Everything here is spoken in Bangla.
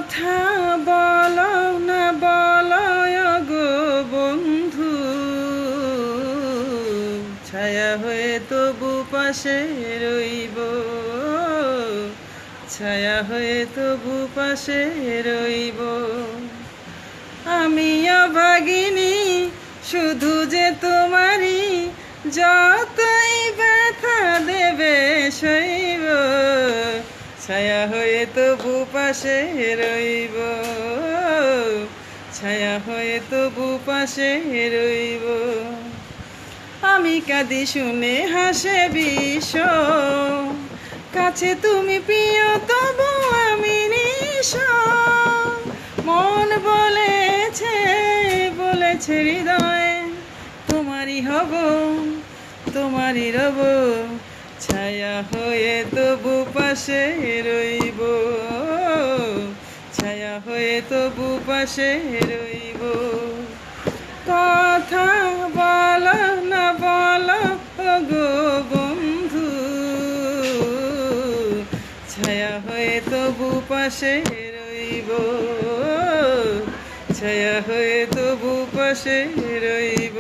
কথা বলো না বলো গো বন্ধু, ছায়া হয়ে তবু পাশে রইব, ছায়া হয়ে তবু পাশে রইব। আমি অভাগিনী শুধু যে তোমারই, যতই ব্যথা দেবে সইব, ছায়া হয়ে তবু পাশে রইব, ছায়া হয়ে তবু পাশে রইব। আমি কাঁদি শুনে হাসে বিশ্ব, কাছে তুমি প্রিয় তবু আমি নিঃস। মন বলেছে বলেছে হৃদয়, তোমারই হব তোমারই রব, ছায়া হয়ে তবু পাশে রইব, ছায়া হয়ে তবু পাশে রইব। কথা বলো না বলো গো বন্ধু, ছায়া হয়ে তবু পাশে রইব, ছায়া হয়ে তবু পাশে রইব।